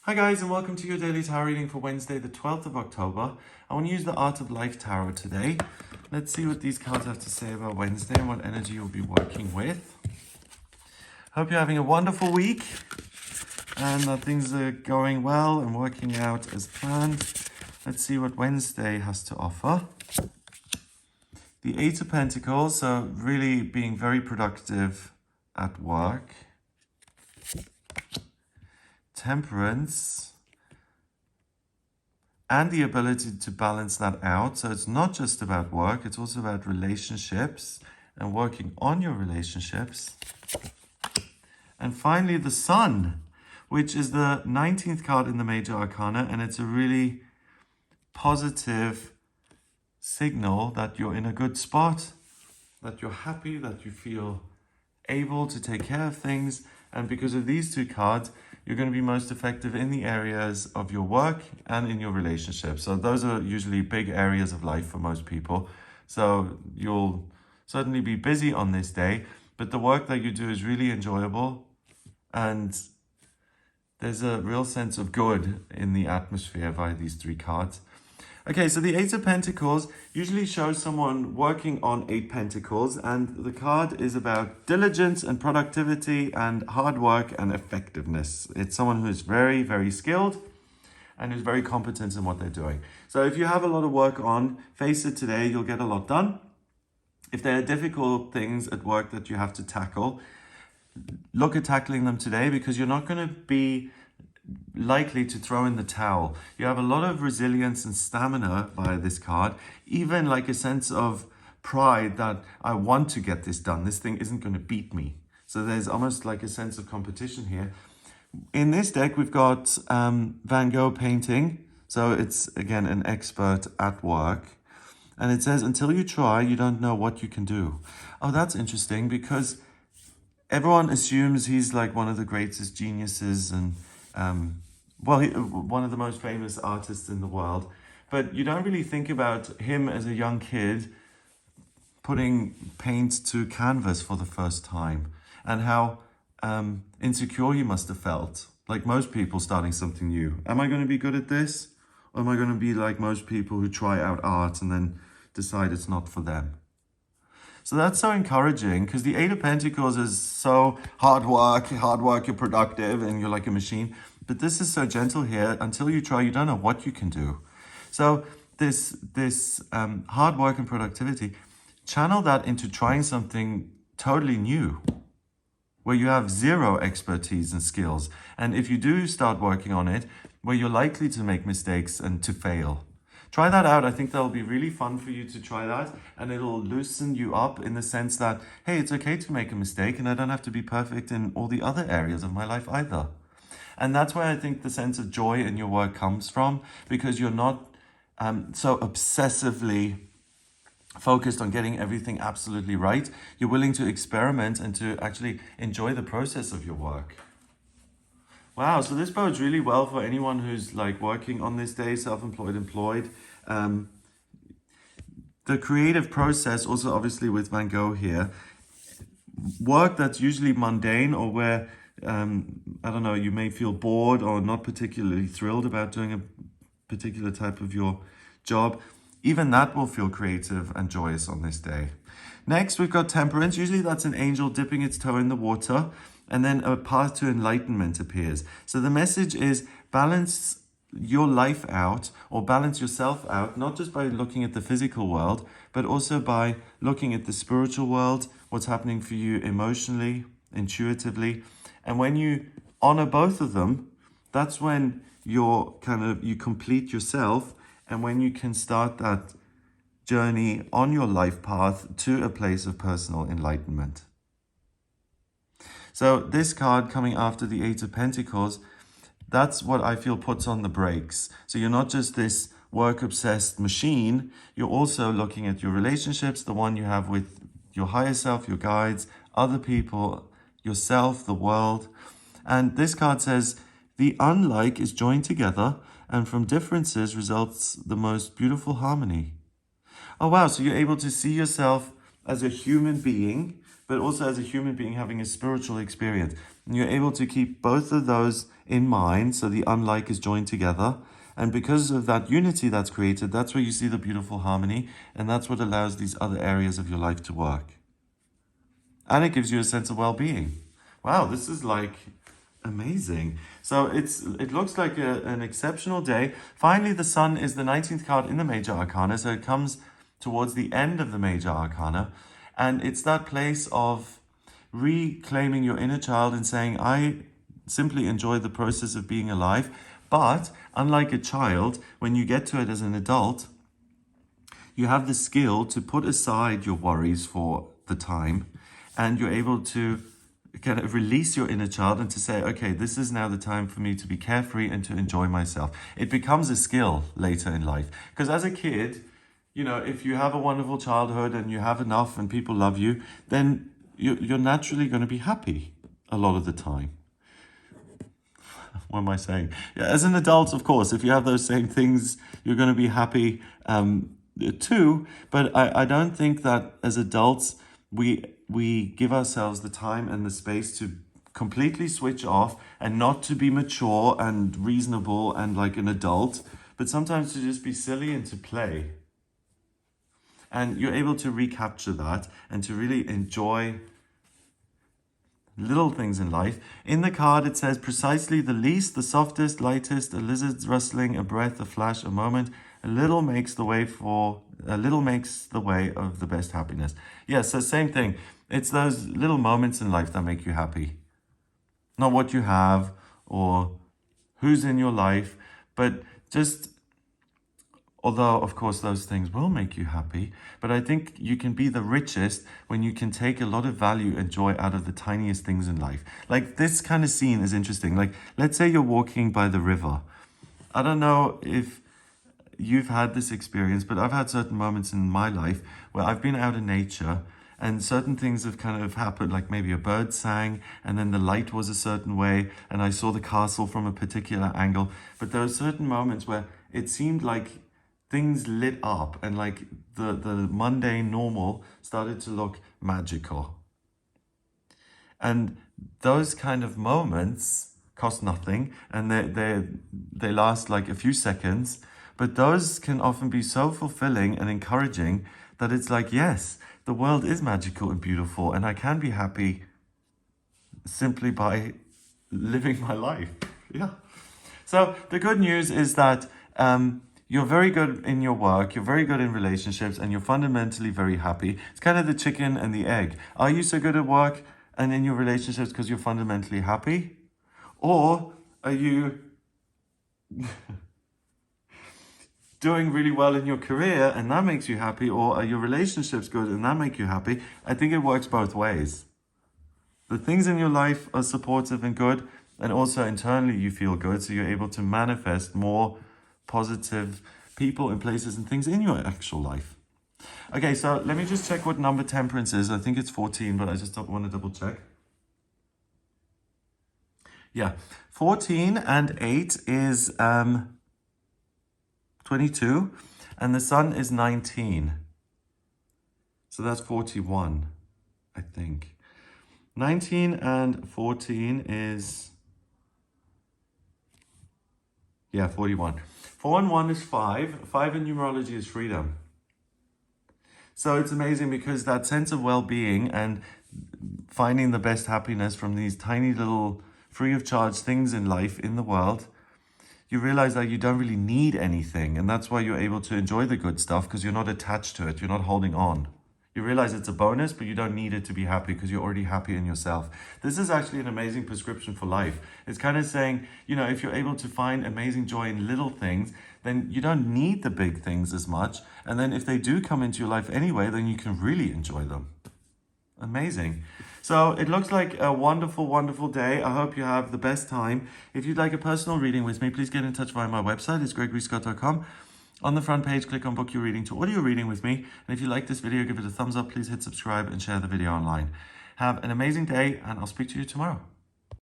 Hi guys, and welcome to your daily tarot reading for Wednesday the 12th of October. I want to use the Art of Life Tarot today. Let's see what these cards have to say about Wednesday and what energy you'll be working with. Hope you're having a wonderful week and that things are going well and working out as planned. Let's see what Wednesday has to offer. The Eight of Pentacles, so really being very productive at work. Temperance, and the ability to balance that out. So it's not just about work, it's also about relationships and working on your relationships. And finally, the Sun, which is the 19th card in the Major Arcana, and it's a really positive signal that you're in a good spot, that you're happy, that you feel able to take care of things. And because of these two cards, you're going to be most effective in the areas of your work and in your relationships. So those are usually big areas of life for most people. So you'll certainly be busy on this day, but the work that you do is really enjoyable. And there's a real sense of good in the atmosphere via these three cards. Okay, so the Eight of Pentacles usually shows someone working on 8 Pentacles, and the card is about diligence and productivity and hard work and effectiveness. It's someone who is very, very skilled and who's very competent in what they're doing. So if you have a lot of work on, face it today, you'll get a lot done. If there are difficult things at work that you have to tackle, look at tackling them today, because you're not going to be likely to throw in the towel. You have a lot of resilience and stamina via this card, even like a sense of pride that I want to get this done. This thing isn't going to beat me. So there's almost like a sense of competition here. In this deck, we've got Van Gogh painting. So it's, again, an expert at work. And it says, until you try, you don't know what you can do. Oh, that's interesting, because everyone assumes he's like one of the greatest geniuses and one of the most famous artists in the world, but you don't really think about him as a young kid putting paint to canvas for the first time, and how insecure he must have felt, like most people starting something new. Am I going to be good at this? Or am I going to be like most people who try out art and then decide it's not for them? So that's so encouraging, because the Eight of Pentacles is so hard work, you're productive, and you're like a machine. But this is so gentle here. Until you try, you don't know what you can do. So this hard work and productivity, channel that into trying something totally new, where you have zero expertise and skills. And if you do start working on it, where you're likely to make mistakes and to fail. Try that out. I think that'll be really fun for you to try that, and it'll loosen you up in the sense that, hey, it's okay to make a mistake, and I don't have to be perfect in all the other areas of my life either. And that's where I think the sense of joy in your work comes from, because you're not so obsessively focused on getting everything absolutely right. You're willing to experiment and to actually enjoy the process of your work. Wow, so this bodes really well for anyone who's like working on this day, self-employed, employed. The creative process, also obviously with Van Gogh here, work that's usually mundane, or where, I don't know, you may feel bored or not particularly thrilled about doing a particular type of your job, even that will feel creative and joyous on this day. Next, we've got Temperance. Usually that's an angel dipping its toe in the water, and then a path to enlightenment appears. So the message is balance your life out, or balance yourself out, not just by looking at the physical world, but also by looking at the spiritual world, what's happening for you emotionally, intuitively. And when you honor both of them, that's when you complete yourself, and when you can start that journey on your life path to a place of personal enlightenment. So this card coming after the Eight of Pentacles, that's what I feel puts on the brakes. So you're not just this work-obsessed machine, you're also looking at your relationships, the one you have with your higher self, your guides, other people, yourself, the world. And this card says, the unlike is joined together, and from differences results the most beautiful harmony. Oh wow, so you're able to see yourself as a human being but also as a human being having a spiritual experience. And you're able to keep both of those in mind, so the unlike is joined together. And because of that unity that's created, that's where you see the beautiful harmony, and that's what allows these other areas of your life to work. And it gives you a sense of well-being. Wow, this is like amazing. So it looks like an exceptional day. Finally, the Sun is the 19th card in the Major Arcana, so it comes towards the end of the Major Arcana. And it's that place of reclaiming your inner child and saying, I simply enjoy the process of being alive. But unlike a child, when you get to it as an adult, you have the skill to put aside your worries for the time, and you're able to kind of release your inner child and to say, okay, this is now the time for me to be carefree and to enjoy myself. It becomes a skill later in life. Because as a kid, you know, if you have a wonderful childhood and you have enough and people love you, then you're naturally going to be happy a lot of the time. What am I saying? Yeah, as an adult, of course, if you have those same things, you're going to be happy too. But I don't think that as adults, we give ourselves the time and the space to completely switch off and not to be mature and reasonable and like an adult, but sometimes to just be silly and to play. And you're able to recapture that and to really enjoy little things in life. In the card, it says precisely the least, the softest, lightest, a lizard's rustling, a breath, a flash, a moment, a little makes the way of the best happiness. Yeah, so same thing. It's those little moments in life that make you happy. Not what you have or who's in your life, but just, although of course those things will make you happy, but I think you can be the richest when you can take a lot of value and joy out of the tiniest things in life. Like this kind of scene is interesting. Like, let's say you're walking by the river. I don't know if you've had this experience, but I've had certain moments in my life where I've been out in nature and certain things have kind of happened, like maybe a bird sang and then the light was a certain way and I saw the castle from a particular angle. But there were certain moments where it seemed like things lit up and like the mundane normal started to look magical. And those kind of moments cost nothing and they last like a few seconds, but those can often be so fulfilling and encouraging that it's like, yes, the world is magical and beautiful and I can be happy simply by living my life. Yeah. So the good news is that you're very good in your work, you're very good in relationships, and you're fundamentally very happy. It's kind of the chicken and the egg. Are you so good at work and in your relationships because you're fundamentally happy? Or are you doing really well in your career and that makes you happy? Or are your relationships good and that make you happy? I think it works both ways. The things in your life are supportive and good, and also internally you feel good, so you're able to manifest more positive people and places and things in your actual life. Okay, so let me just check what number Temperance is. I think it's 14, but I just don't want to double check. Yeah, 14 and 8 is 22, and the Sun is 19. So that's 41, I think. 19 and 14 is, yeah, 41. 4 and 1 is 5. 5 in numerology is freedom. So it's amazing because that sense of well-being and finding the best happiness from these tiny little free of charge things in life, in the world, you realize that you don't really need anything. And that's why you're able to enjoy the good stuff, because you're not attached to it. You're not holding on. You realize it's a bonus, but you don't need it to be happy because you're already happy in yourself. This is actually an amazing prescription for life. It's kind of saying, you know, if you're able to find amazing joy in little things, then you don't need the big things as much. And then if they do come into your life anyway, then you can really enjoy them. Amazing. So it looks like a wonderful, wonderful day. I hope you have the best time. If you'd like a personal reading with me, please get in touch via my website. It's gregoryscott.com. On the front page, click on Book Your Reading to audio reading with me. And if you like this video, give it a thumbs up. Please hit subscribe and share the video online. Have an amazing day, and I'll speak to you tomorrow.